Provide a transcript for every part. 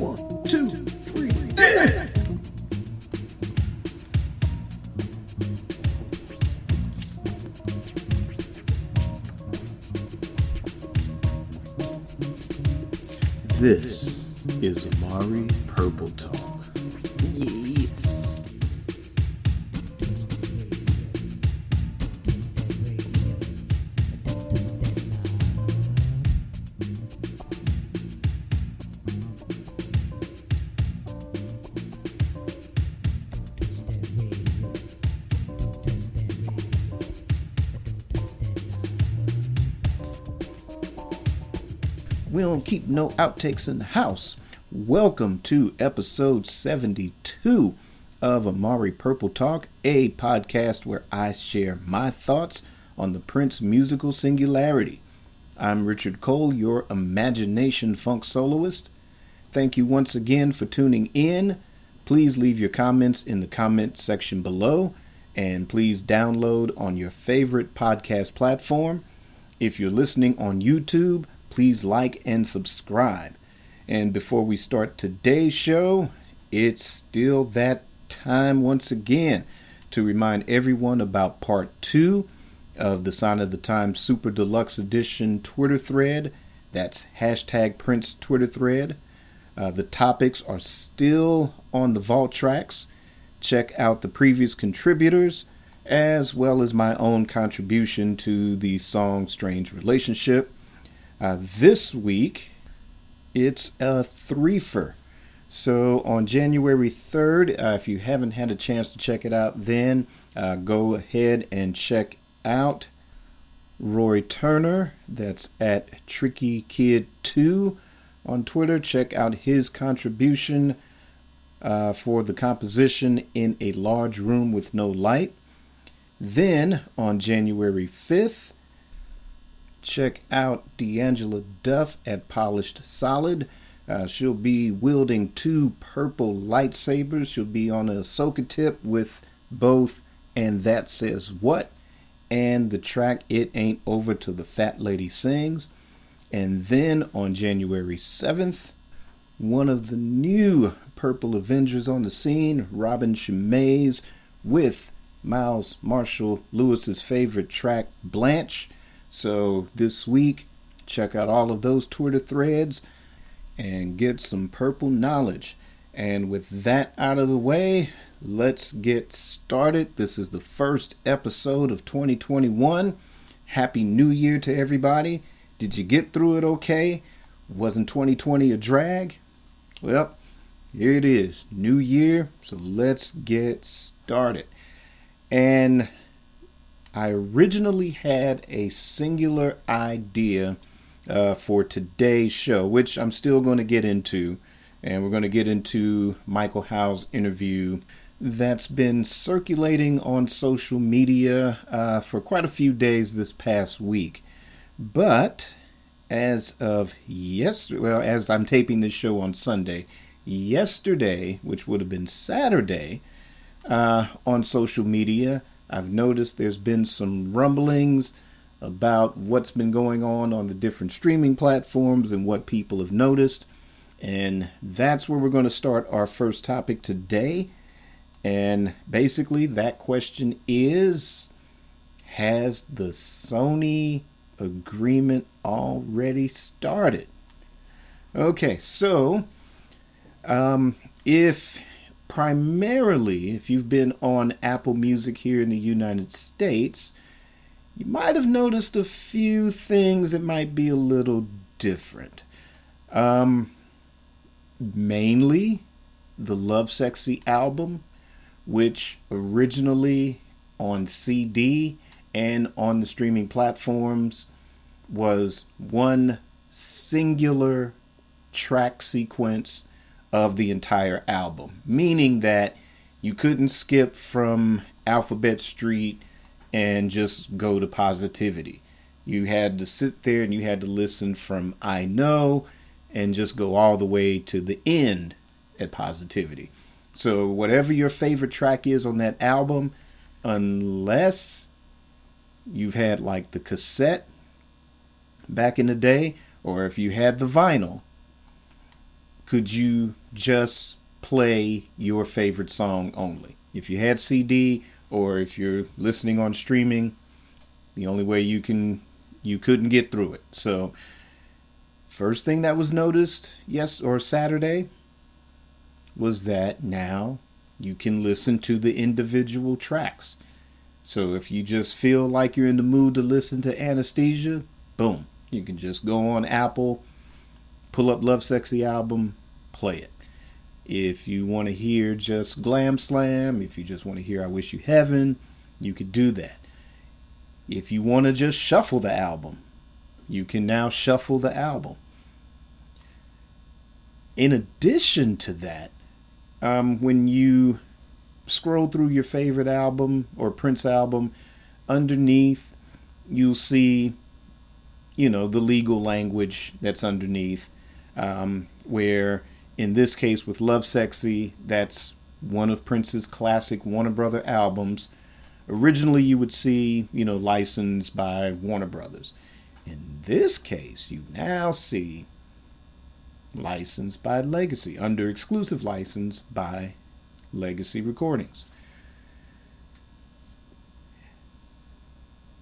1, 2, 3, yeah! This is Amari Purple Talk. Yes. We don't keep no outtakes in the house. Welcome to episode 72 of Amari Purple Talk, a podcast where I share my thoughts on the Prince musical singularity. I'm Richard Cole, your imagination funk soloist. Thank you once again for tuning in. Please leave your comments in the comment section below, and please download on your favorite podcast platform. If you're listening on YouTube, please like and subscribe. And before we start today's show, it's still that time once again to remind everyone about part 2 of the Sign of the Times Super Deluxe Edition Twitter thread. That's hashtag Prince Twitter thread. The topics are still on the vault tracks. Check out the previous contributors as well as my own contribution to the song Strange Relationship. This week, it's a threefer. So on January 3rd, if you haven't had a chance to check it out, then go ahead and check out Roy Turner. That's at Tricky Kid 2 on Twitter. Check out his contribution for the composition In a Large Room with No Light. Then on January 5th, check out D'Angela Duff at Polished Solid. She'll be wielding 2 purple lightsabers. She'll be on a Ahsoka tip with both And That Says What and the track It Ain't Over Till the Fat Lady Sings. And then on January 7th, one of the new Purple Avengers on the scene, Robin Shemaze, with Miles Marshall Lewis's favorite track, Blanche. So this week, check out all of those Twitter threads and get some purple knowledge. And with that out of the way, let's get started. This is the first episode of 2021. Happy New Year to everybody. Did you get through it okay? Wasn't 2020 a drag? Well, here it is. New year. So let's get started. And I originally had a singular idea for today's show, which I'm still going to get into. And we're going to get into Michael Howe's interview that's been circulating on social media for quite a few days this past week. But as of yesterday, well, as I'm taping this show on Sunday, yesterday, which would have been Saturday, on social media, I've noticed there's been some rumblings about what's been going on the different streaming platforms and what people have noticed. And that's where we're going to start our first topic today. And basically that question is, has the Sony agreement already started? Okay, so if you've been on Apple Music here in the United States, you might have noticed a few things that might be a little different. Mainly the Lovesexy album, which originally on CD and on the streaming platforms was one singular track sequence of the entire album, meaning that you couldn't skip from Alphabet Street and just go to Positivity. You had to sit there and you had to listen from I Know and just go all the way to the end at Positivity. So whatever your favorite track is on that album, unless you've had like the cassette back in the day, or if you had the vinyl, could you just play your favorite song only? If you had CD or if you're listening on streaming, the only way you couldn't get through it. So first thing that was noticed Saturday was that now you can listen to the individual tracks. So if you just feel like you're in the mood to listen to Anesthesia, boom, you can just go on Apple, pull up Love Sexy album, play it. If you want to hear just Glam Slam, if you just want to hear I Wish You Heaven, you could do that. If you want to just shuffle the album, you can now shuffle the album. In addition to that, when you scroll through your favorite album or Prince album, underneath you'll see, the legal language that's underneath, where in this case with Love Sexy, that's one of Prince's classic Warner Brother albums. Originally you would see, licensed by Warner Brothers. In this case, you now see licensed by Legacy, under exclusive license by Legacy Recordings.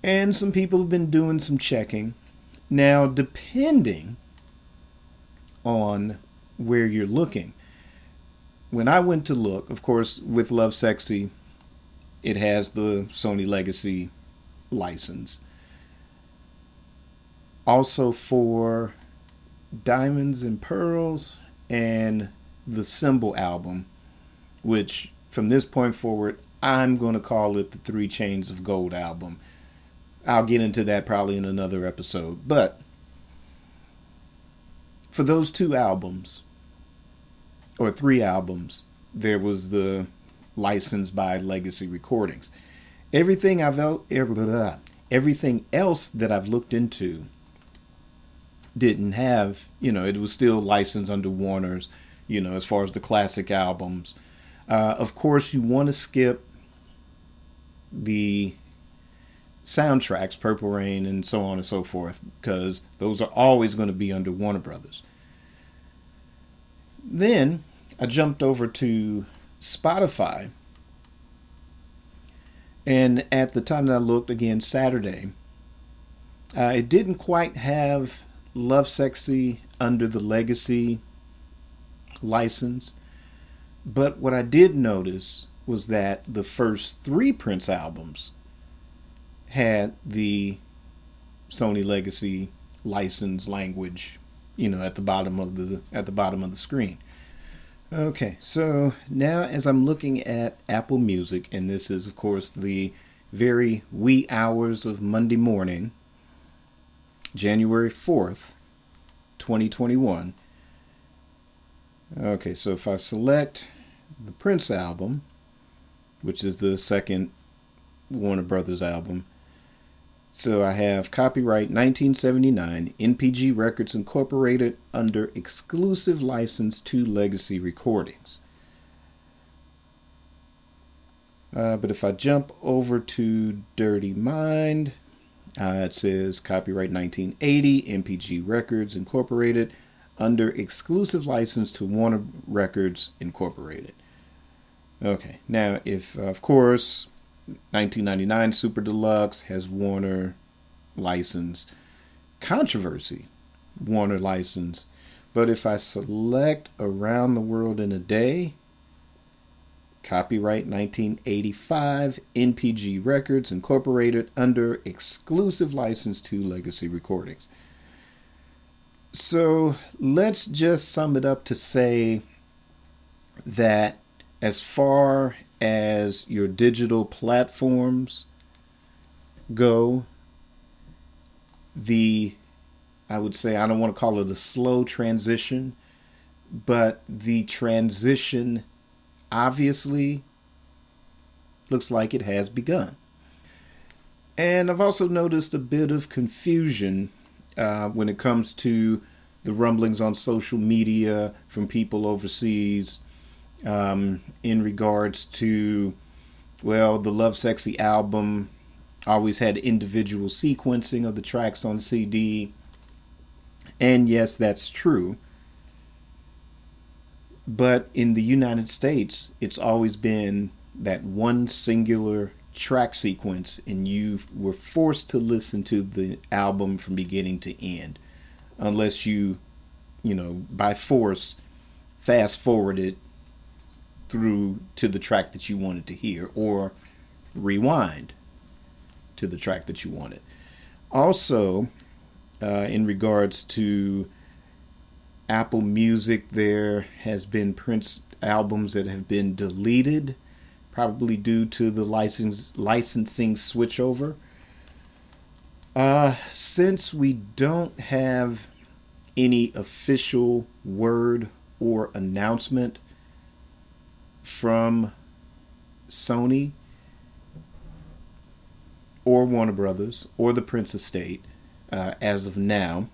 And some people have been doing some checking. Now, depending on where you're looking, when I went to look, of course, with Love Sexy, it has the Sony Legacy license. Also for Diamonds and Pearls and the Symbol album, which from this point forward, I'm going to call it the Three Chains of Gold album. I'll get into that probably in another episode. But for those two albums, or three albums, there was the license by Legacy Recordings. Everything else that I've looked into didn't have, it was still licensed under Warner's, as far as the classic albums. Of course, you want to skip the soundtracks, Purple Rain and so on and so forth, because those are always going to be under Warner Brothers. Then I jumped over to Spotify, and at the time that I looked, again, Saturday, it didn't quite have Love Sexy under the Legacy license. But what I did notice was that the first three Prince albums had the Sony Legacy license language, at the bottom of the screen. Okay, so now as I'm looking at Apple Music, and this is of course the very wee hours of Monday morning, January 4th, 2021. Okay, so if I select the Prince album, which is the second Warner Brothers album, so I have copyright 1979, NPG Records Incorporated, under exclusive license to Legacy Recordings. But if I jump over to Dirty Mind, it says copyright 1980, NPG Records Incorporated, under exclusive license to Warner Records Incorporated. Okay, now if, of course, 1999 Super Deluxe has Warner license, Controversy, Warner license, but if I select Around the World in a Day, copyright 1985, NPG Records Incorporated, under exclusive license to Legacy Recordings. So let's just sum it up to say that as far as your digital platforms go, I would say, I don't want to call it a slow transition, but the transition obviously looks like it has begun. And I've also noticed a bit of confusion when it comes to the rumblings on social media from people overseas in regards to, well, the Love Sexy album always had individual sequencing of the tracks on CD. And yes, that's true. But in the United States, it's always been that one singular track sequence, and you were forced to listen to the album from beginning to end, unless you by force, fast forward it through to the track that you wanted to hear, or rewind to the track that you wanted. Also, in regards to Apple Music, there has been Prince albums that have been deleted, probably due to the licensing switchover. Since we don't have any official word or announcement from Sony or Warner Brothers or the Prince estate as of now,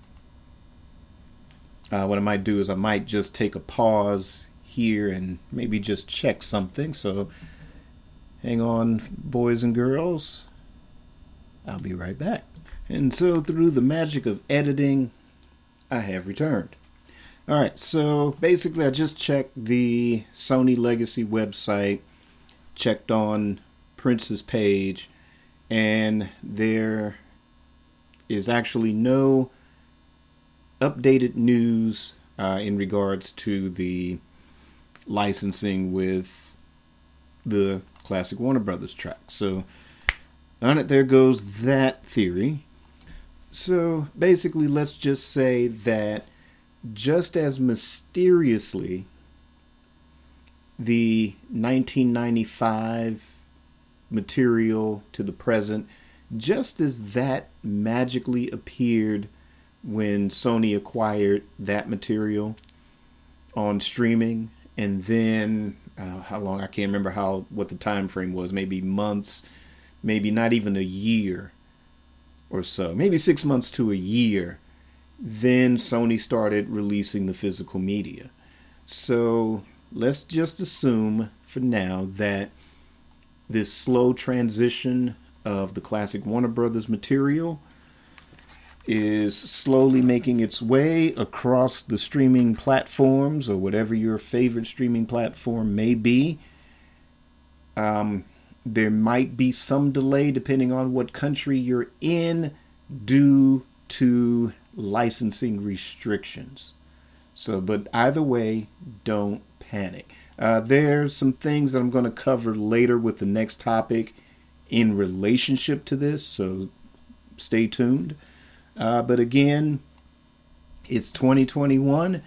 what I might do is I might just take a pause here and maybe just check something. So hang on, boys and girls. I'll be right back. And so through the magic of editing, I have returned. All right, so basically I just checked the Sony Legacy website, checked on Prince's page, and there is actually no updated news in regards to the licensing with the classic Warner Brothers track. So on it, there goes that theory. So basically, let's just say that just as mysteriously the 1995 material to the present, just as that magically appeared when Sony acquired that material on streaming, and then how long, I can't remember what the time frame was, maybe months, maybe not even a year or so, maybe 6 months to a year, then Sony started releasing the physical media. So let's just assume for now that this slow transition of the classic Warner Brothers material is slowly making its way across the streaming platforms, or whatever your favorite streaming platform may be. There might be some delay depending on what country you're in due to licensing restrictions. So, but either way, don't panic. There's some things that I'm going to cover later with the next topic in relationship to this, so stay tuned. But again, it's 2021,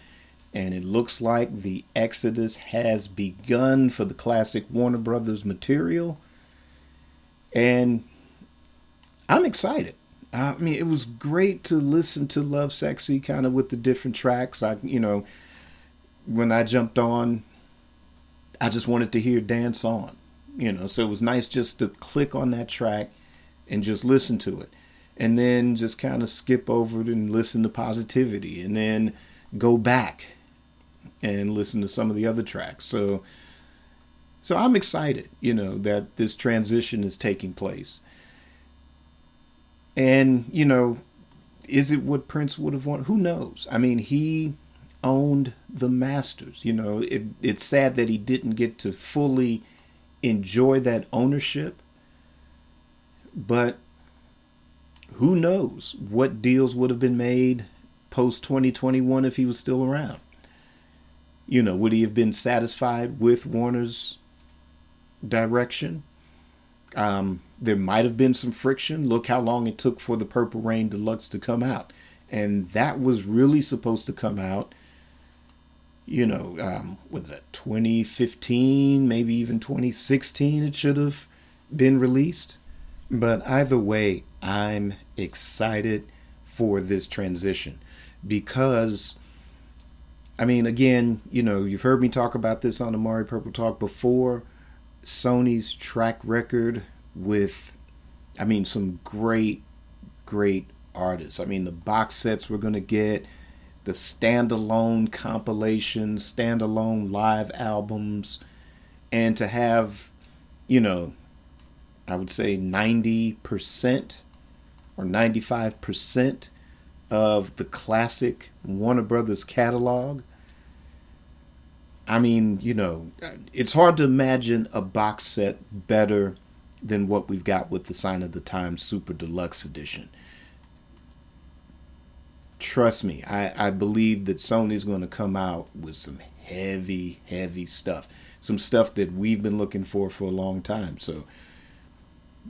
and it looks like the exodus has begun for the classic Warner Brothers material. And I'm excited. I mean, it was great to listen to Love Sexy kind of with the different tracks. When I jumped on, I just wanted to hear Dance On, so it was nice just to click on that track and just listen to it. And then just kind of skip over it and listen to Positivity, and then go back and listen to some of the other tracks. So I'm excited, that this transition is taking place. And, is it what Prince would have wanted? Who knows? I mean, he owned the masters. It's sad that he didn't get to fully enjoy that ownership. But who knows what deals would have been made post 2021 if he was still around? Would he have been satisfied with Warner's direction? There might have been some friction. Look how long it took for the Purple Rain Deluxe to come out. And that was really supposed to come out, what is that, 2015, maybe even 2016 it should have been released. But either way, I'm excited for this transition because, I mean, again, you've heard me talk about this on Amari Purple Talk before. Sony's track record with, some great, great artists. The box sets we're going to get, the standalone compilations, standalone live albums, and to have, I would say 90% or 95% of the classic Warner Brothers catalog. I mean, you know, it's hard to imagine a box set better than what we've got with the Sign of the Times Super Deluxe Edition. Trust me, I believe that Sony's going to come out with some heavy, heavy stuff. Some stuff that we've been looking for a long time. So,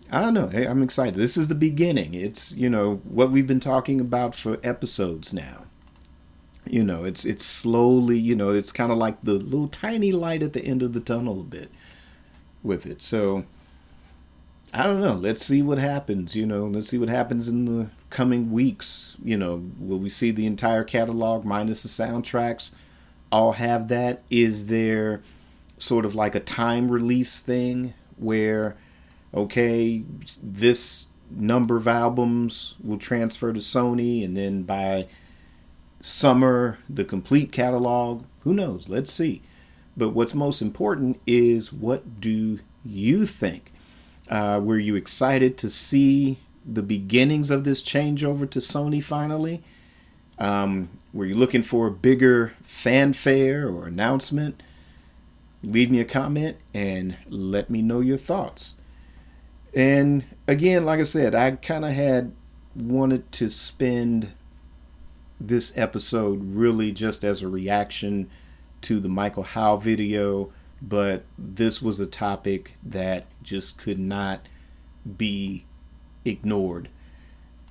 I don't know. Hey, I'm excited. This is the beginning. It's, you know, what we've been talking about for episodes now. You know, it's slowly, you know, it's kind of like the little tiny light at the end of the tunnel a bit with it. So, I don't know. Let's see what happens. You know, let's see what happens in the coming weeks. You know, will we see the entire catalog minus the soundtracks all have that? Is there sort of like a time release thing where, okay, this number of albums will transfer to Sony, and then by summer, the complete catalog? Who knows? Let's see. But what's most important is, what do you think? Were you excited to see the beginnings of this changeover to Sony finally? Were you looking for a bigger fanfare or announcement? Leave me a comment and let me know your thoughts. And again, like I said, I kind of had wanted to spend this episode really just as a reaction to the Michael Howe video, but this was a topic that just could not be ignored,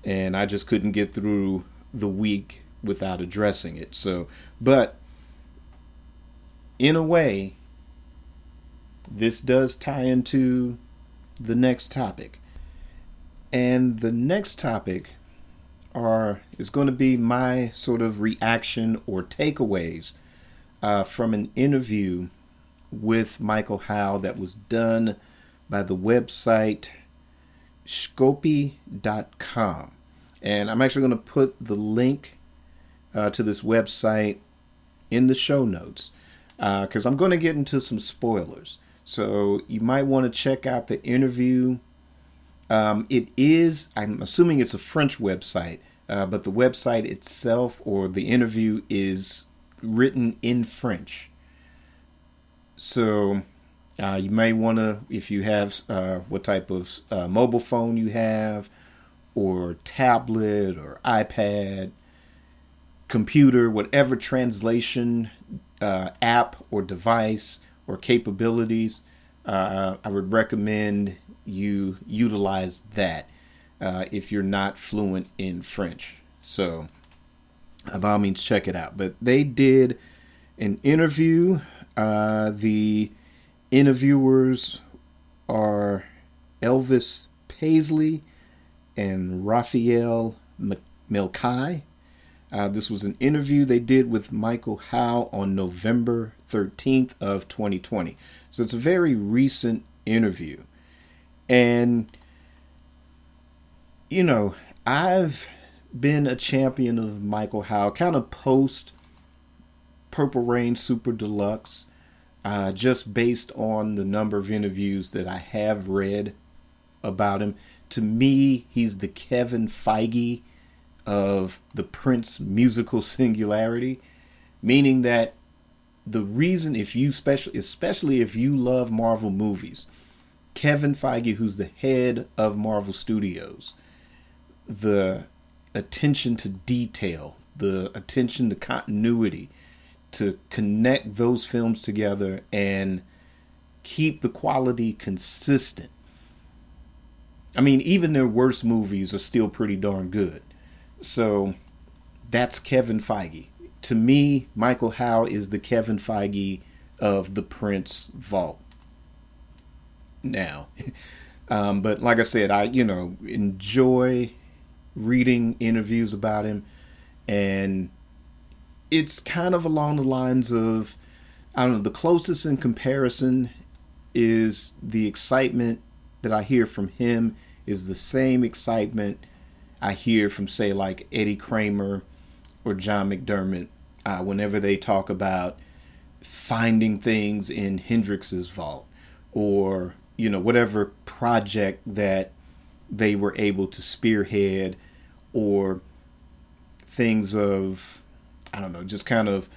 and I just couldn't get through the week without addressing it. So, but in a way, this does tie into the next topic, and the next topic is going to be my sort of reaction or takeaways from an interview with Michael Howe that was done by the website Scopy.com. And I'm actually going to put the link to this website in the show notes because I'm going to get into some spoilers. So you might want to check out the interview. It is, I'm assuming it's a French website, but the website itself or the interview is written in French. So you may want to, if you have what type of mobile phone you have, or tablet or iPad, computer, whatever translation app or device or capabilities, I would recommend you utilize that if you're not fluent in French. So by all means, check it out. But they did an interview. The interviewers are Elvis Paisley and Raphael Melkai. This was an interview they did with Michael Howe on November 13th of 2020. So it's a very recent interview. And, you know, I've been a champion of Michael Howe kind of post Purple Rain Super Deluxe, just based on the number of interviews that I have read about him. To me, he's the Kevin Feige of the Prince musical singularity, meaning that the reason, if you especially if you love Marvel movies, Kevin Feige, who's the head of Marvel Studios, the attention to detail, the attention to continuity, to connect those films together and keep the quality consistent. I mean, even their worst movies are still pretty darn good. So that's Kevin Feige. To me, Michael Howe is the Kevin Feige of the Prince vault. Now, but like I said, I enjoy reading interviews about him, and it's kind of along the lines of, I don't know, the closest in comparison is the excitement that I hear from him is the same excitement I hear from, say, like Eddie Kramer or John McDermott whenever they talk about finding things in Hendrix's vault, or whatever project that they were able to spearhead, or things of, I don't know, just kind of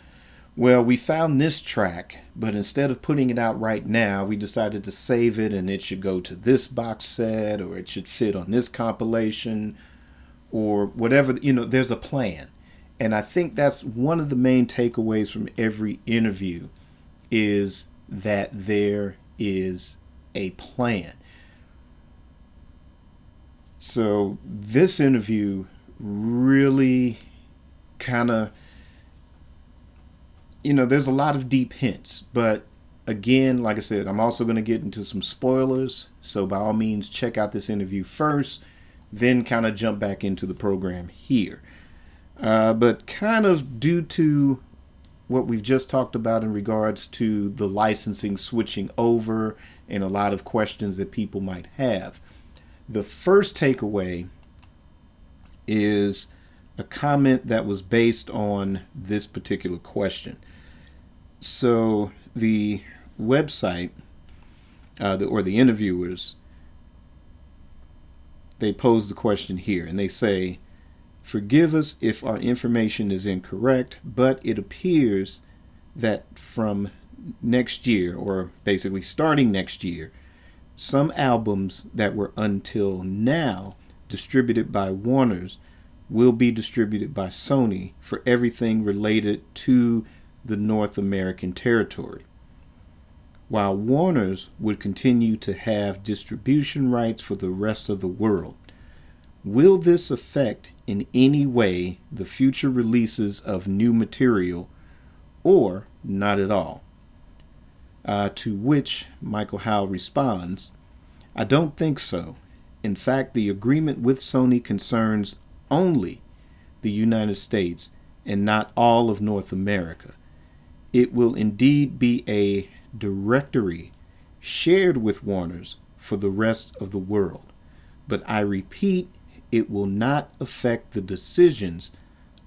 Well, we found this track, but instead of putting it out right now, we decided to save it and it should go to this box set or it should fit on this compilation or whatever. There's a plan. And I think that's one of the main takeaways from every interview is that there is a plan. So this interview really kind of, there's a lot of deep hints, but again, like I said, I'm also going to get into some spoilers. So by all means, check out this interview first, then kind of jump back into the program here. But kind of due to what we've just talked about in regards to the licensing switching over and a lot of questions that people might have, the first takeaway is a comment that was based on this particular question. So the website, or the interviewers, they pose the question here, and they say, "Forgive us if our information is incorrect, but it appears that from next year, or basically starting next year, some albums that were until now distributed by Warner's will be distributed by Sony for everything related to the North American territory, while Warner's would continue to have distribution rights for the rest of the world. Will this affect in any way the future releases of new material, or not at all?" To which Michael Howe responds, "I don't think so. In fact, the agreement with Sony concerns only the United States and not all of North America. It will indeed be a directory shared with Warner's for the rest of the world. But I repeat, it will not affect the decisions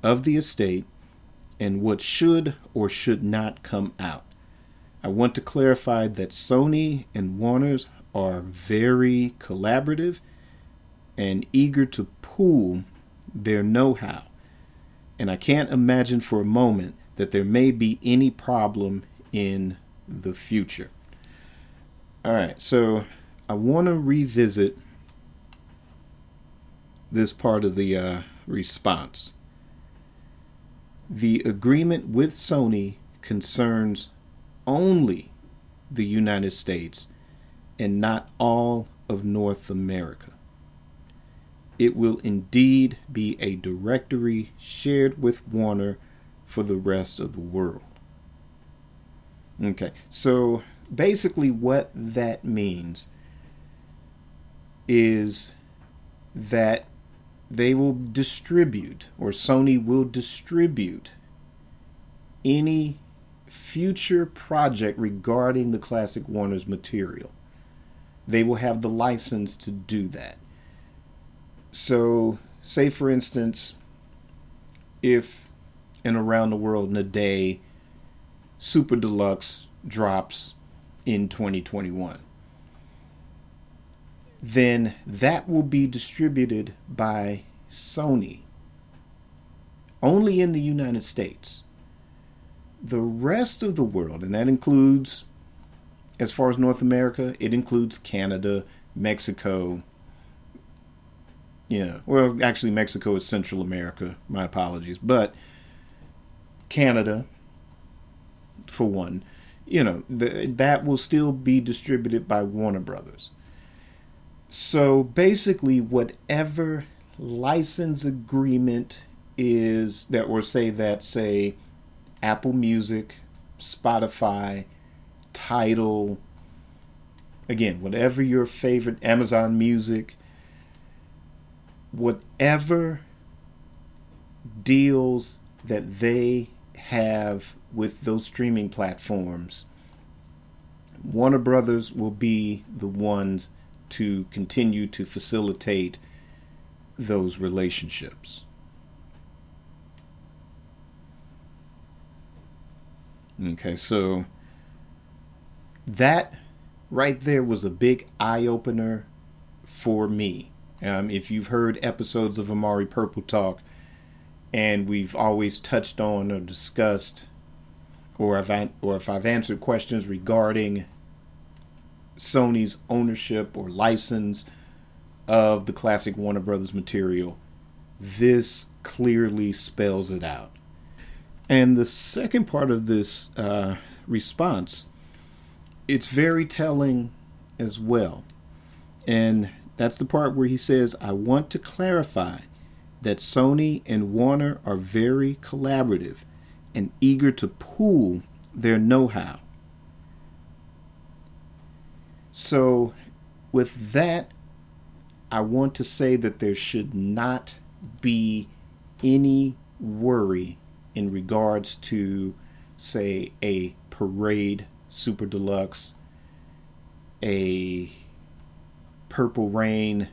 of the estate and what should or should not come out. I want to clarify that Sony and Warner's are very collaborative and eager to pool their know-how. And I can't imagine for a moment that there may be any problem in the future." All right, so I want to revisit this part of the response. The agreement with Sony concerns only the United States and not all of North America. It will indeed be a directory shared with Warner for the rest of the world. Okay, so basically what that means is that they will distribute, or Sony will distribute, any future project regarding the Classic Warner's material. They will have the license to do that. So, say for instance, if in Around the World in a Day Super Deluxe drops in 2021, then that will be distributed by Sony only in the United States. The rest of the world, and that includes, as far as North America, it includes Canada, Mexico. Yeah, well, actually, Mexico is Central America. My apologies. But Canada, for one, that will still be distributed by Warner Brothers. So basically, whatever license agreement is that, or say Apple Music, Spotify, Tidal, again, whatever your favorite, Amazon Music, whatever deals that they have with those streaming platforms, Warner Brothers will be the ones to continue to facilitate those relationships. Okay, so that right there was a big eye-opener for me. If you've heard episodes of Amari Purple Talk, and we've always touched on or discussed if I've answered questions regarding Sony's ownership or license of the classic Warner Brothers material, this clearly spells it out. And the second part of this response, it's very telling as well. And that's the part where he says, I want to clarify that Sony and Warner are very collaborative and eager to pool their know-how. So with that, I want to say that there should not be any worry in regards to, say, a Parade Super Deluxe, a Purple Rain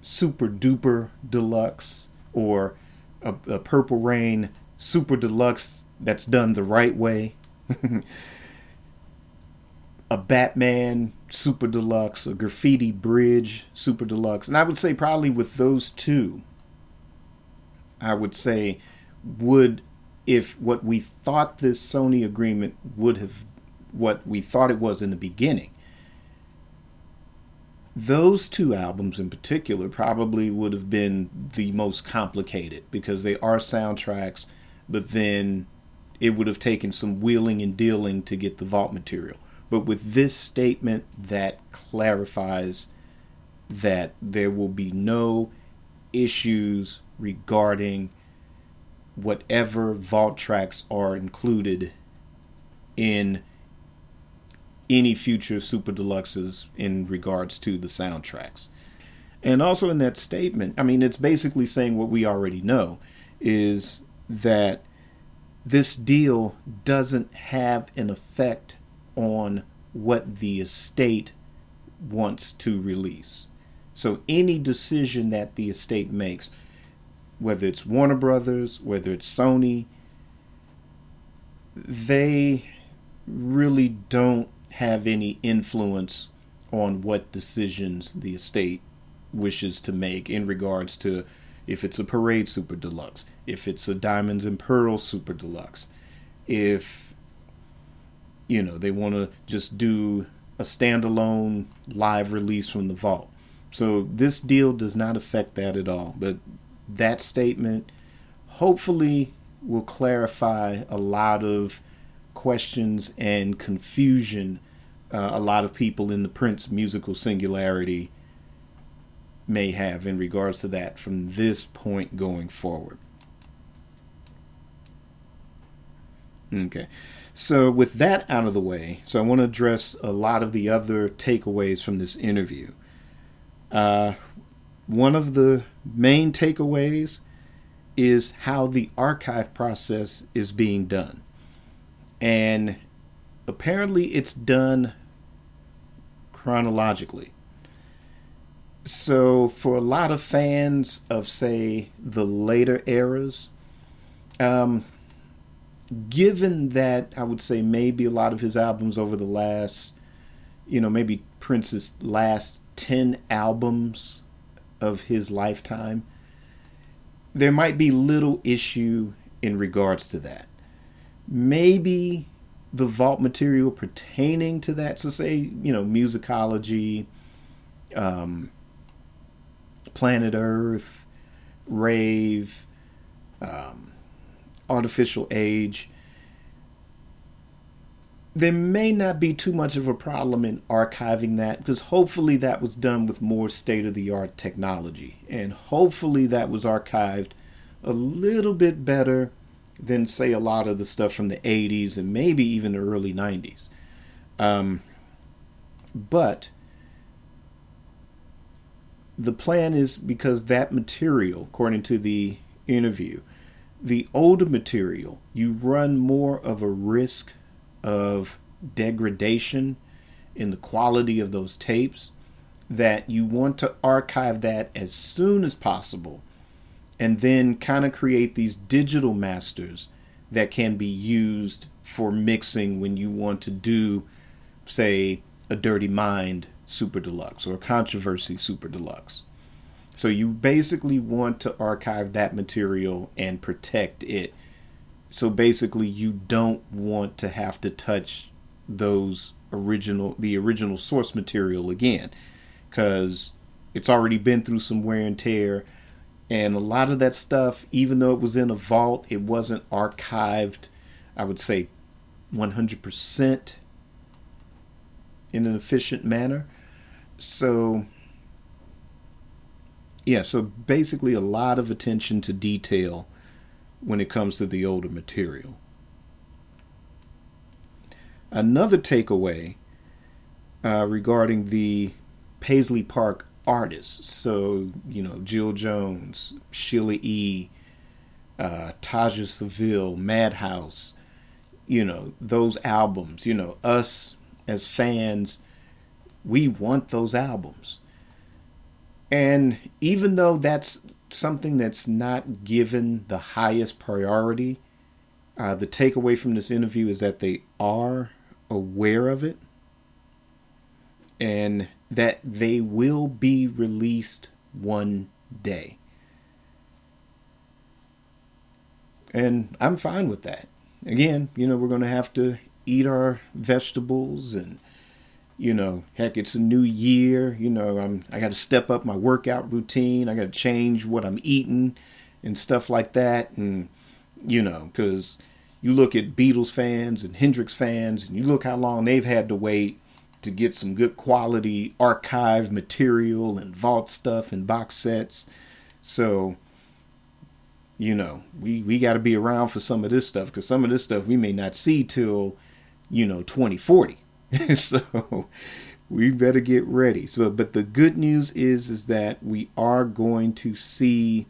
Super Duper Deluxe, or a Purple Rain Super Deluxe that's done the right way, a Batman Super Deluxe, a Graffiti Bridge Super Deluxe. And I would say probably with those two, I would say if what we thought this Sony agreement would have, what we thought it was in the beginning, those two albums in particular probably would have been the most complicated because they are soundtracks, but then it would have taken some wheeling and dealing to get the vault material. But with this statement that clarifies that there will be no issues regarding whatever vault tracks are included in any future Super Deluxes in regards to the soundtracks. And also in that statement, I mean, it's basically saying what we already know, is that this deal doesn't have an effect on what the estate wants to release. So any decision that the estate makes, whether it's Warner Brothers, whether it's Sony, they really don't have any influence on what decisions the estate wishes to make in regards to if it's a Parade Super Deluxe, if it's a Diamonds and Pearls Super Deluxe, if they want to just do a standalone live release from the vault. So this deal does not affect that at all. But that statement hopefully will clarify a lot of questions and confusion a lot of people in the Prince musical singularity may have in regards to that from this point going forward. Okay, so with that out of the way, so I want to address a lot of the other takeaways from this interview. One of the main takeaways is how the archive process is being done. And apparently it's done chronologically. So for a lot of fans of, say, the later eras, given that I would say maybe a lot of his albums over the last, maybe Prince's last 10 albums of his lifetime, there might be little issue in regards to that. Maybe the vault material pertaining to that, so say, Musicology, Planet Earth, Rave, Artificial Age, there may not be too much of a problem in archiving that, because hopefully that was done with more state-of-the-art technology, and hopefully that was archived a little bit better than, say, a lot of the stuff from the 80s and maybe even the early 90s. But the plan is, because that material, according to the interview, the older material, you run more of a risk of degradation in the quality of those tapes, that you want to archive that as soon as possible and then kind of create these digital masters that can be used for mixing when you want to do, say, a Dirty Mind Super Deluxe or a Controversy Super Deluxe. So you basically want to archive that material and protect it So basically, you don't want to have to touch the original source material again, because it's already been through some wear and tear. And a lot of that stuff, even though it was in a vault, it wasn't archived, I would say, 100% in an efficient manner. So, yeah, so basically a lot of attention to detail when it comes to the older material. Another takeaway regarding the Paisley Park artists, so, Jill Jones, Sheila E., Taja Seville, Madhouse, those albums, us as fans, we want those albums. And even though that's something that's not given the highest priority, the takeaway from this interview is that they are aware of it and that they will be released one day. And I'm fine with that. Again, we're going to have to eat our vegetables and, heck, it's a new year. I got to step up my workout routine. I got to change what I'm eating and stuff like that. And, because you look at Beatles fans and Hendrix fans and you look how long they've had to wait to get some good quality archive material and vault stuff and box sets. So, we got to be around for some of this stuff, because some of this stuff we may not see till, 2040. So we better get ready. So, but the good news is that we are going to see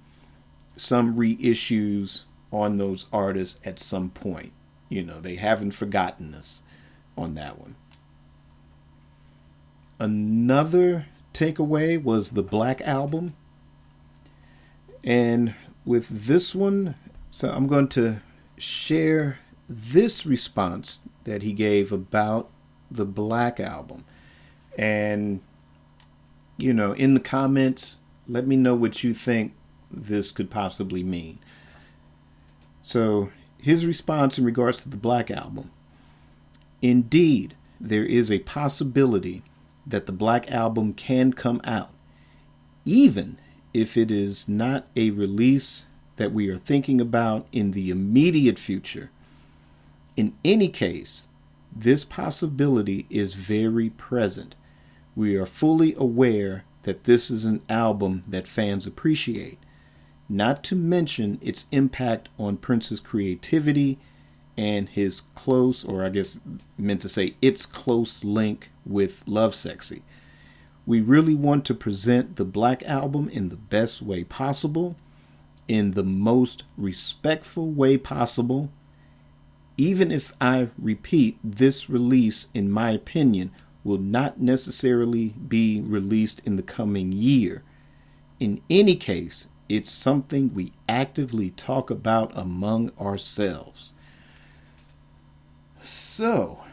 some reissues on those artists at some point. They haven't forgotten us on that one. Another takeaway was the Black Album. And with this one, so I'm going to share this response that he gave about the Black Album. And, in the comments, let me know what you think this could possibly mean. So his response in regards to the Black Album: indeed, there is a possibility that the Black Album can come out, even if it is not a release that we are thinking about in the immediate future. In any case, this possibility is very present. We are fully aware that this is an album that fans appreciate, not to mention its impact on Prince's creativity and his close, or I guess meant to say its close link with Lovesexy. We really want to present the Black Album in the best way possible, in the most respectful way possible. Even if I repeat, this release, in my opinion, will not necessarily be released in the coming year. In any case, it's something we actively talk about among ourselves. So,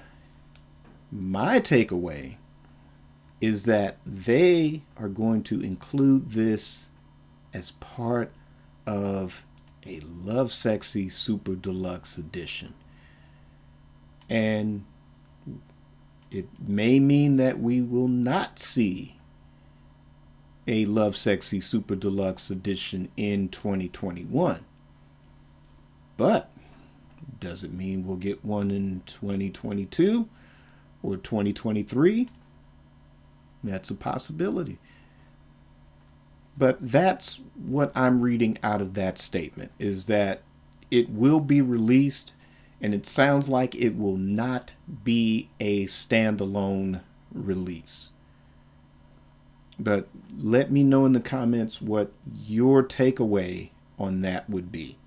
my takeaway is that they are going to include this as part of a Lovesexy Super Deluxe Edition. And it may mean that we will not see a Lovesexy Super Deluxe Edition in 2021. But does it mean we'll get one in 2022 or 2023? That's a possibility. But that's what I'm reading out of that statement, is that it will be released, and it sounds like it will not be a standalone release. But let me know in the comments what your takeaway on that would be.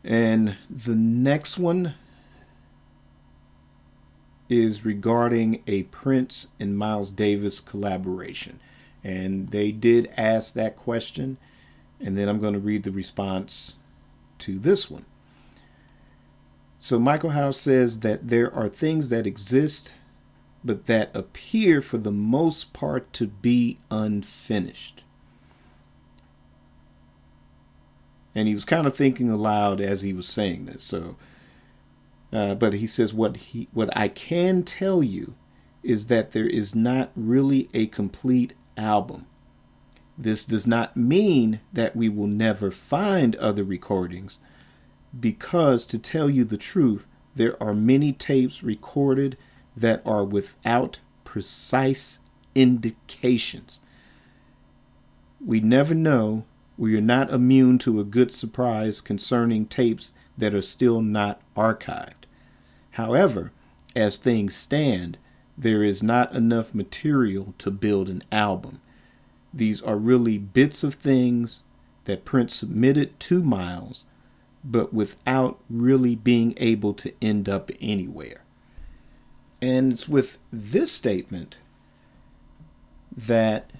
And the next one is regarding a Prince and Miles Davis collaboration. And they did ask that question, and then I'm going to read the response to this one. So Michael House says that there are things that exist, but that appear for the most part to be unfinished. And he was kind of thinking aloud as he was saying this. So, but he says, what I can tell you is that there is not really a complete album. This does not mean that we will never find other recordings, because to tell you the truth, there are many tapes recorded that are without precise indications. We never know. We are not immune to a good surprise concerning tapes that are still not archived. However, as things stand, there is not enough material to build an album. These are really bits of things that Prince submitted to Miles, but without really being able to end up anywhere. And it's with this statement that,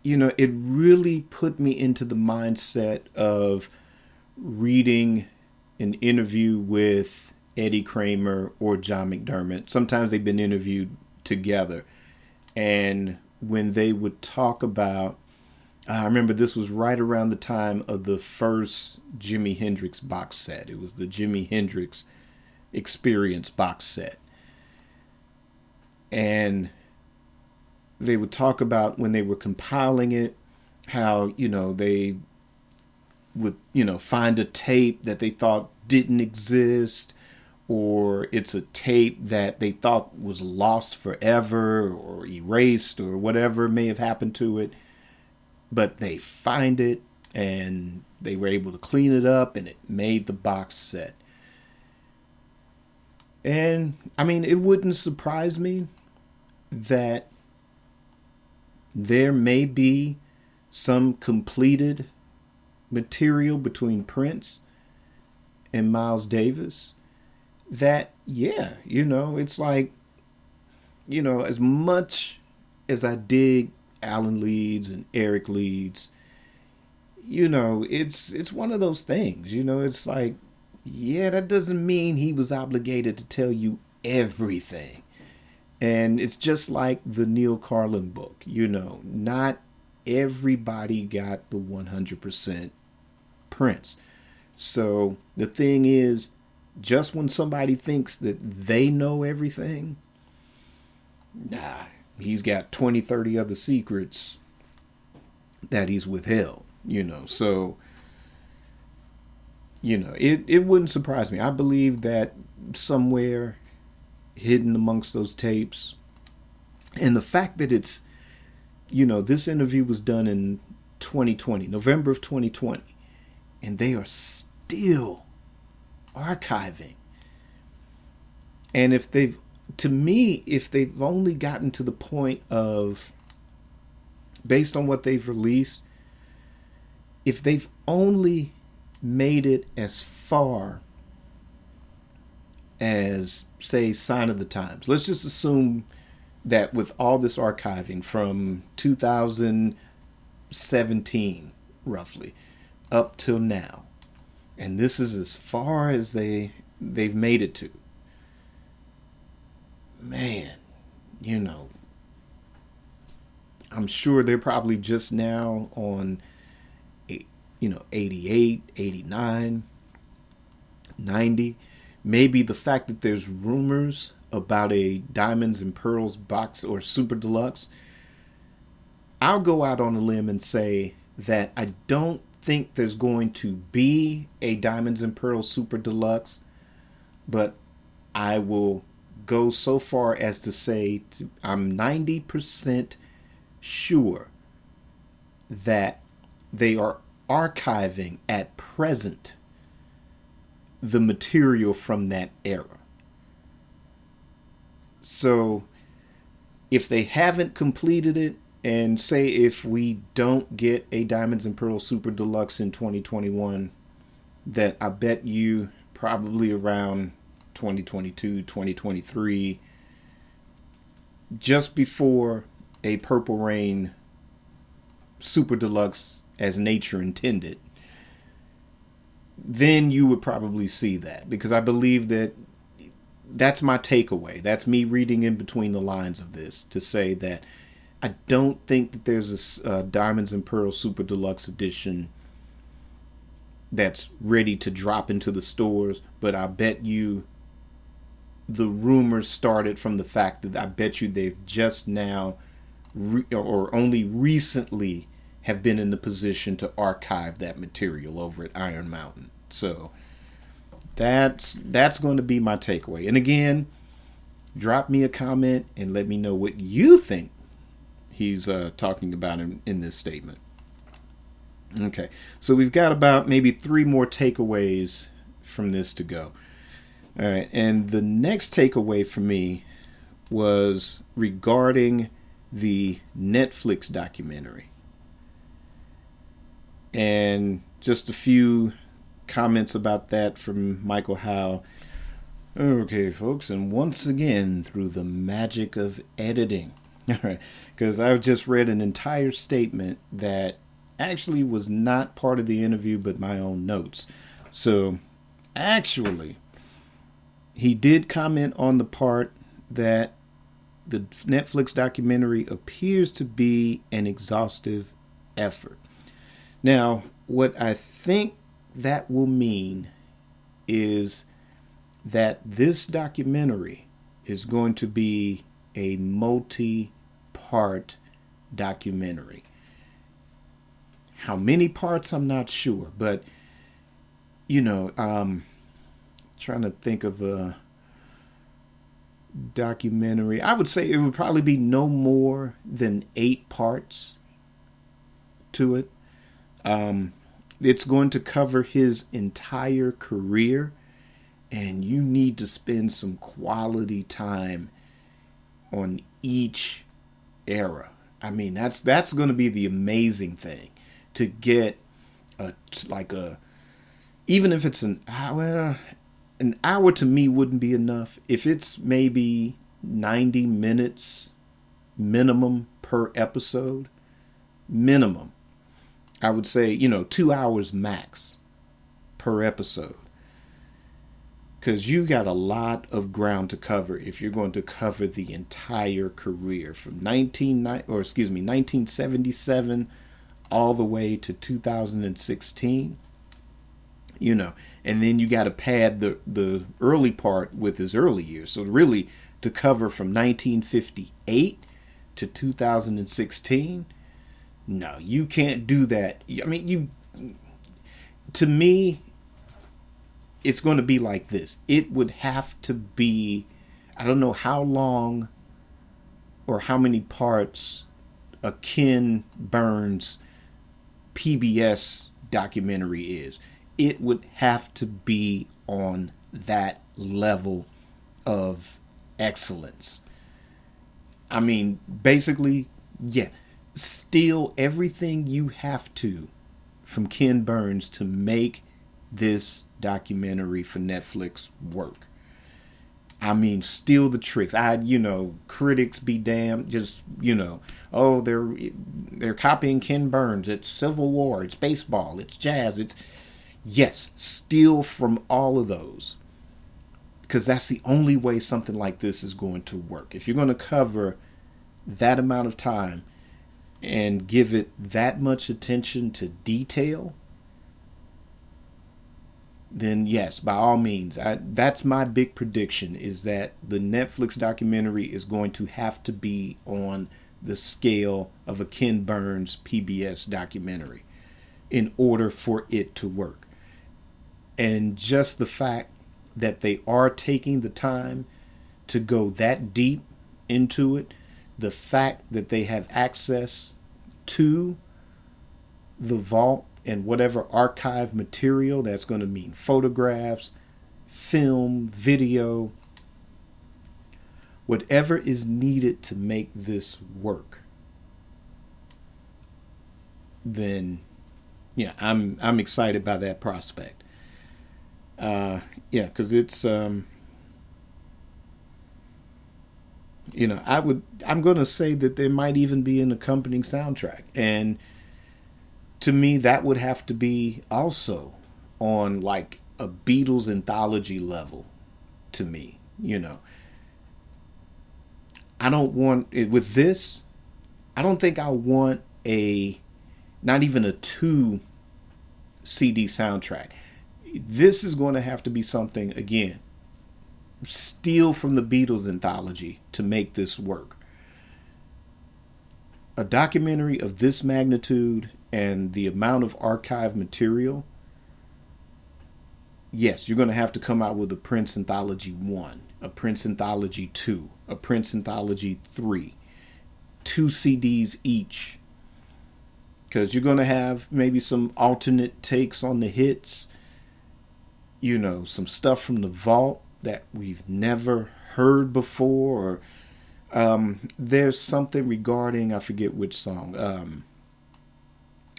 it really put me into the mindset of reading an interview with Eddie Kramer or John McDermott. Sometimes they've been interviewed together. And when they would talk about, I remember this was right around the time of the first Jimi Hendrix box set. It was the Jimi Hendrix Experience box set. And they would talk about when they were compiling it, how, they would, find a tape that they thought didn't exist, or it's a tape that they thought was lost forever or erased or whatever may have happened to it. But they find it and they were able to clean it up and it made the box set. And it wouldn't surprise me that there may be some completed material between Prince and Miles Davis that, it's like, as much as I dig Alan Leeds and Eric Leeds, it's one of those things, it's like, that doesn't mean he was obligated to tell you everything. And it's just like the Neil Carlin book, not everybody got the 100% Prince. So the thing is, just when somebody thinks that they know everything, he's got 20, 30 other secrets that he's withheld, So, it wouldn't surprise me. I believe that somewhere hidden amongst those tapes, and the fact that it's, this interview was done in 2020, November of 2020, and they are still archiving. And if they've only gotten to the point of, based on what they've released, if they've only made it as far as, say, Sign of the Times. Let's just assume that with all this archiving from 2017, roughly, up till now, and this is as far as they've made it to. Man, I'm sure they're probably just now on, 88, 89, 90. Maybe the fact that there's rumors about a Diamonds and Pearls box or Super Deluxe. I'll go out on a limb and say that I don't think there's going to be a Diamonds and Pearls Super Deluxe, but I will go so far as to say I'm 90% sure that they are archiving at present the material from that era. So if they haven't completed it, and say if we don't get a Diamonds and Pearls Super Deluxe in 2021, that I bet you probably around 2022, 2023, just before a Purple Rain Super Deluxe as nature intended, then you would probably see that, because I believe that's my takeaway. That's me reading in between the lines of this to say that I don't think that there's a Diamonds and Pearls Super Deluxe edition that's ready to drop into the stores, but I bet you the rumors started from the fact that I bet you they've just now or only recently have been in the position to archive that material over at Iron Mountain. So that's going to be my takeaway. And again, drop me a comment and let me know what you think he's talking about in this statement. Okay, so we've got about maybe 3 more takeaways from this to go. All right, and the next takeaway for me was regarding the Netflix documentary. And just a few comments about that from Michael Howe. Okay, folks, and once again, through the magic of editing. All right, because I've just read an entire statement that actually was not part of the interview, but my own notes. So, actually, he did comment on the part that the Netflix documentary appears to be an exhaustive effort. Now, what I think that will mean is that this documentary is going to be a multi-part documentary. How many parts, I'm not sure, but, trying to think of a documentary. I would say it would probably be no more than 8 parts to it. It's going to cover his entire career, and you need to spend some quality time on each era. I mean, that's going to be the amazing thing, to get even if it's an hour to me wouldn't be enough. If it's maybe 90 minutes minimum per episode, minimum, I would say, 2 hours max per episode. Because you got a lot of ground to cover if you're going to cover the entire career from 1977 all the way to 2016. And then you got to pad the early part with his early years. So really, to cover from 1958 to 2016, no, you can't do that. I mean, to me, it's going to be like this. It would have to be, I don't know how long or how many parts a Ken Burns PBS documentary is. It would have to be on that level of excellence. I mean, basically, yeah, steal everything you have to from Ken Burns to make this documentary for Netflix work. I mean, steal the tricks. Critics be damned. Just, oh, they're copying Ken Burns. It's Civil War. It's baseball. It's jazz. Yes, steal from all of those. Because that's the only way something like this is going to work. If you're going to cover that amount of time and give it that much attention to detail, then yes, by all means, that's my big prediction, is that the Netflix documentary is going to have to be on the scale of a Ken Burns PBS documentary in order for it to work. And just the fact that they are taking the time to go that deep into it, the fact that they have access to the vault and whatever archive material, that's going to mean photographs, film, video, whatever is needed to make this work, then yeah, I'm excited by that prospect. Because it's I'm going to say that there might even be an accompanying soundtrack, and to me that would have to be also on like a Beatles anthology level. To me, I don't want it with this. I don't think I want not even a 2 CD soundtrack. This is going to have to be something, again, steal from the Beatles anthology to make this work. A documentary of this magnitude and the amount of archive material, yes, you're going to have to come out with a Prince Anthology 1, a Prince Anthology 2, a Prince Anthology 3, 2 CDs each. Because you're going to have maybe some alternate takes on the hits, some stuff from the vault that we've never heard before. Or there's something regarding, I forget which song.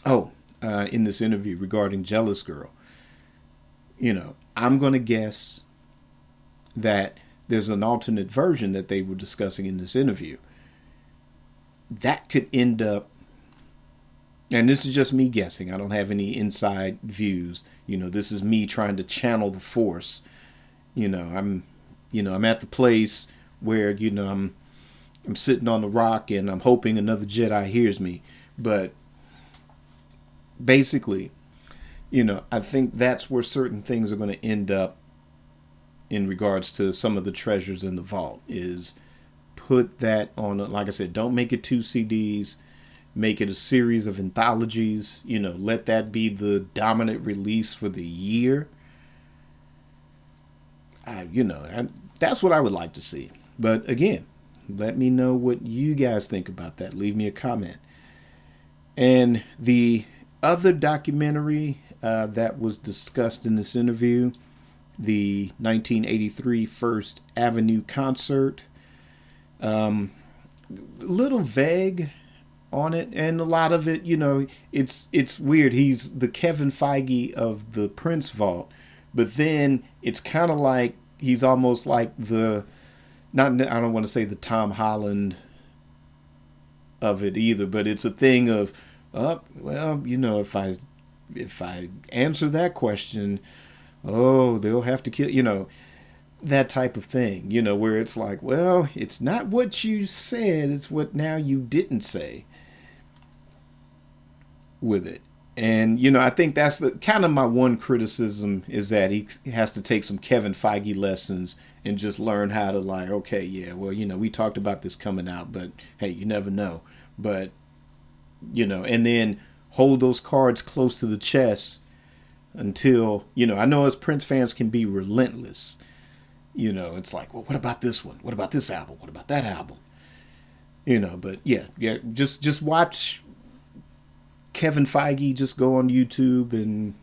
In this interview regarding Jealous Girl. I'm going to guess that there's an alternate version that they were discussing in this interview. That could end up, and this is just me guessing, I don't have any inside views. This is me trying to channel the force. I'm at the place where, I'm sitting on the rock and I'm hoping another Jedi hears me. But basically, I think that's where certain things are going to end up in regards to some of the treasures in the vault, is put that on, like I said, don't make it 2 CDs, make it a series of anthologies, let that be the dominant release for the year. And that's what I would like to see. But again, let me know what you guys think about that. Leave me a comment. And the other documentary that was discussed in this interview, the 1983 First Avenue concert, a little vague on it, and a lot of it, it's weird. He's the Kevin Feige of the Prince vault, but then it's kind of like he's almost like I don't want to say the Tom Holland of it either, but it's a thing of, if I answer that question, they'll have to kill, that type of thing, where it's like, well, it's not what you said, it's what now you didn't say with it. And, I think that's the kind of my one criticism, is that he has to take some Kevin Feige lessons and just learn how to, like, okay, yeah, well, we talked about this coming out, but hey, you never know. But, and then hold those cards close to the chest until, I know as Prince fans can be relentless. It's like, well, what about this one? What about this album? What about that album? But yeah, just watch Kevin Feige, just go on YouTube and,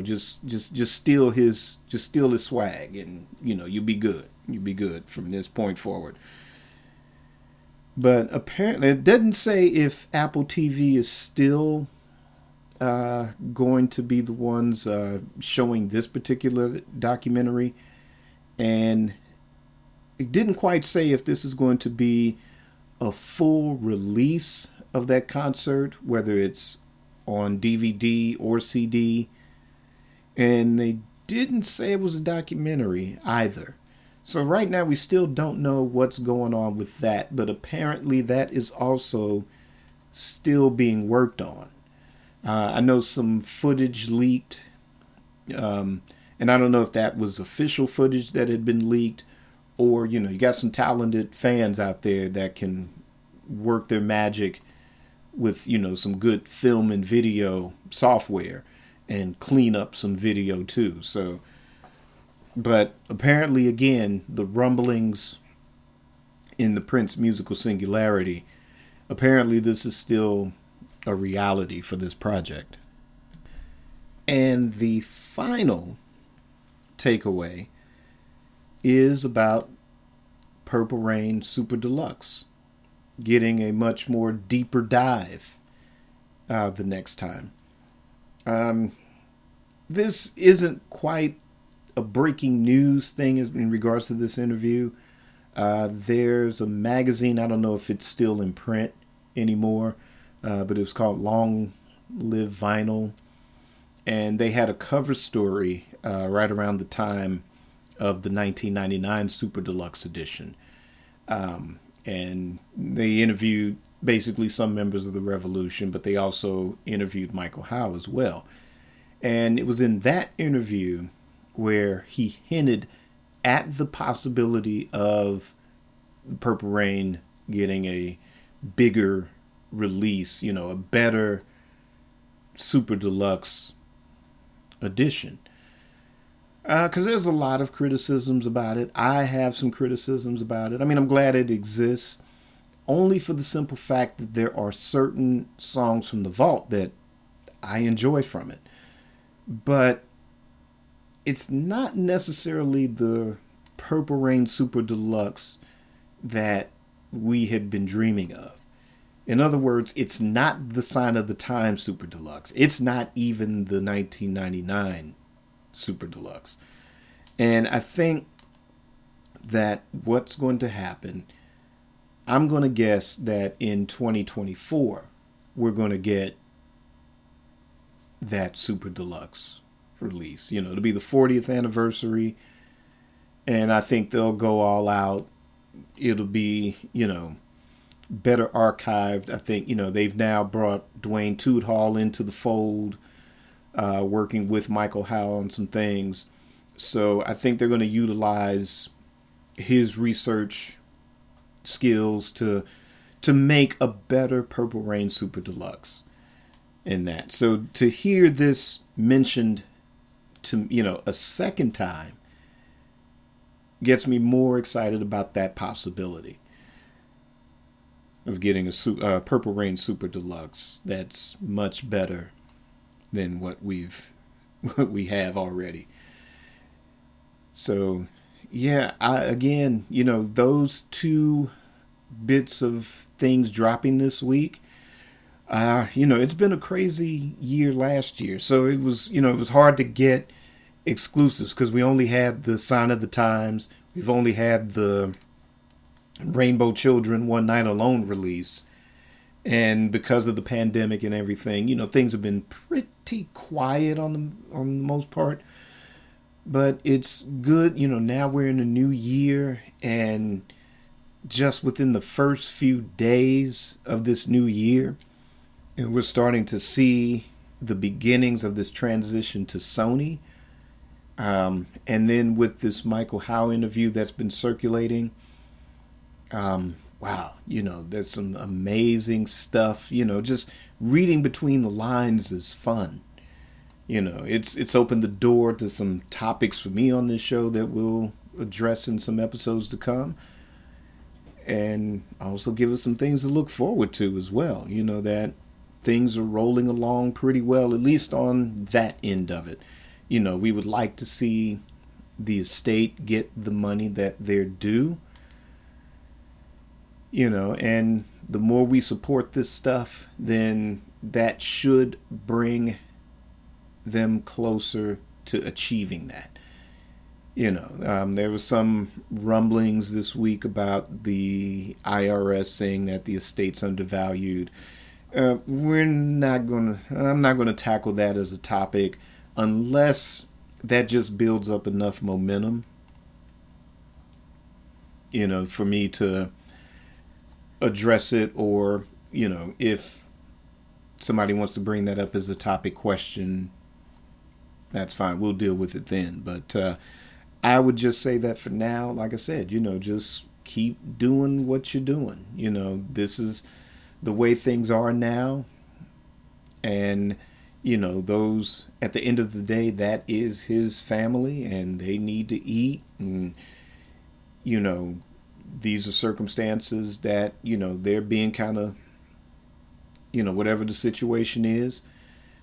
just steal his swag, and, you'll be good. You'll be good from this point forward. But apparently, it doesn't say if Apple TV is still going to be the ones showing this particular documentary. And it didn't quite say if this is going to be a full release of that concert, whether it's on DVD or CD. And they didn't say it was a documentary either. So right now we still don't know what's going on with that, but apparently that is also still being worked on. I know some footage leaked, and I don't know if that was official footage that had been leaked, or, you got some talented fans out there that can work their magic with, some good film and video software and clean up some video too. So, but apparently, again, the rumblings in the Prince musical singularity, apparently this is still a reality for this project. And the final takeaway is about Purple Rain Super Deluxe getting a much more deeper dive the next time. This isn't quite a breaking news thing in regards to this interview. There's a magazine, I don't know if it's still in print anymore, but it was called Long Live Vinyl. And they had a cover story right around the time of the 1999 Super Deluxe edition. And they interviewed basically some members of the Revolution, but they also interviewed Michael Howe as well. And it was in that interview where he hinted at the possibility of Purple Rain getting a bigger release, a better Super Deluxe edition. Because there's a lot of criticisms about it. I have some criticisms about it. I mean, I'm glad it exists, only for the simple fact that there are certain songs from the vault that I enjoy from it. But it's not necessarily the Purple Rain Super Deluxe that we had been dreaming of. In other words, it's not the Sign of the Times Super Deluxe. It's not even the 1999 Super Deluxe. And I think that what's going to happen, I'm going to guess that in 2024, we're going to get that Super Deluxe release. It'll be the 40th anniversary, and I think they'll go all out. It'll be, better archived. I think, they've now brought Dwayne Tudhall into the fold, working with Michael Howe on some things. So I think they're going to utilize his research skills to make a better Purple Rain Super Deluxe in that. So to hear this mentioned to, a second time gets me more excited about that possibility of getting a Purple Rain Super Deluxe that's much better than what we have already. So, yeah, those two bits of things dropping this week, it's been a crazy year last year. So it was hard to get exclusives because we only had the Sign of the Times. We've only had the Rainbow Children One Night Alone release. And because of the pandemic and everything, things have been pretty quiet on the most part. But it's good, now we're in a new year, and just within the first few days of this new year, and we're starting to see the beginnings of this transition to Sony. And then with this Michael Howe interview that's been circulating, wow, there's some amazing stuff. Just reading between the lines is fun. It's opened the door to some topics for me on this show that we'll address in some episodes to come. And also give us some things to look forward to as well. That things are rolling along pretty well, at least on that end of it. We would like to see the estate get the money that they're due. And the more we support this stuff, then that should bring them closer to achieving that. There was some rumblings this week about the IRS saying that the estate's undervalued. I'm not going to tackle that as a topic unless that just builds up enough momentum, for me to address it, or, if somebody wants to bring that up as a topic question, that's fine. We'll deal with it then. But I would just say that for now, like I said, just keep doing what you're doing. This is the way things are now. And, those at the end of the day, that is his family and they need to eat. And, these are circumstances that, they're being kind of, whatever the situation is.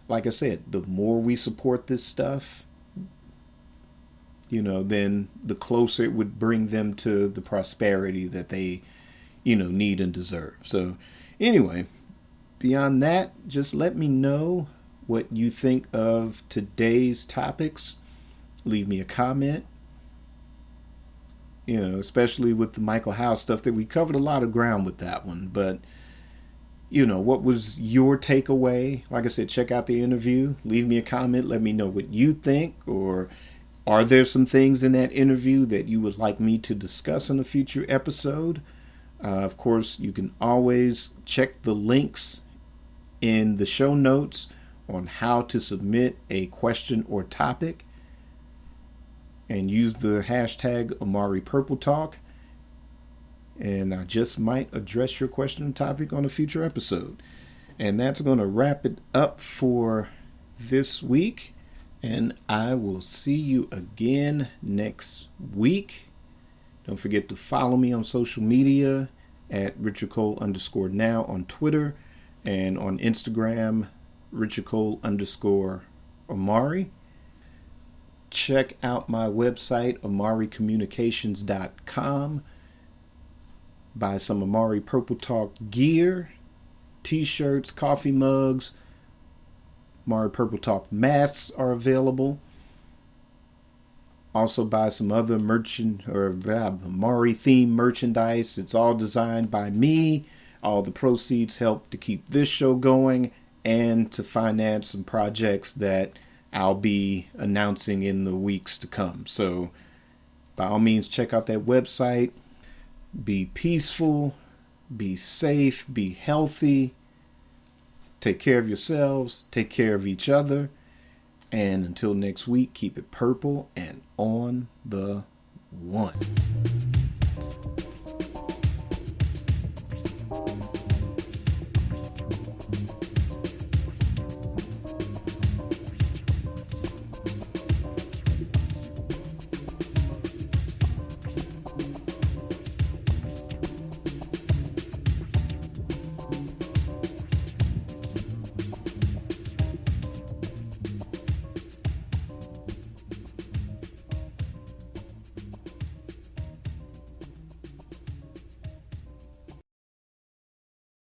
Like I said, the more we support this stuff, then the closer it would bring them to the prosperity that they, need and deserve. So anyway, beyond that, just let me know what you think of today's topics. Leave me a comment. Especially with the Michael Howe stuff, that we covered a lot of ground with that one. But, what was your takeaway? Like I said, check out the interview. Leave me a comment. Let me know what you think. Or are there some things in that interview that you would like me to discuss in a future episode? Of course, you can always check the links in the show notes on how to submit a question or topic, and use the hashtag Amari Purple Talk, and I just might address your question and topic on a future episode. And that's going to wrap it up for this week, and I will see you again next week. Don't forget to follow me on social media at RichardCole_now on Twitter, and on Instagram, RichardCole_Amari. Check out my website, AmariCommunications.com. Buy some Amari Purple Talk gear, t-shirts, coffee mugs. Amari Purple Talk masks are available. Also buy some other Amari themed merchandise. It's all designed by me. All the proceeds help to keep this show going and to finance some projects that I'll be announcing in the weeks to come. So by all means, check out that website. Be peaceful, be safe, be healthy. Take care of yourselves, take care of each other. And until next week, keep it purple and on the one.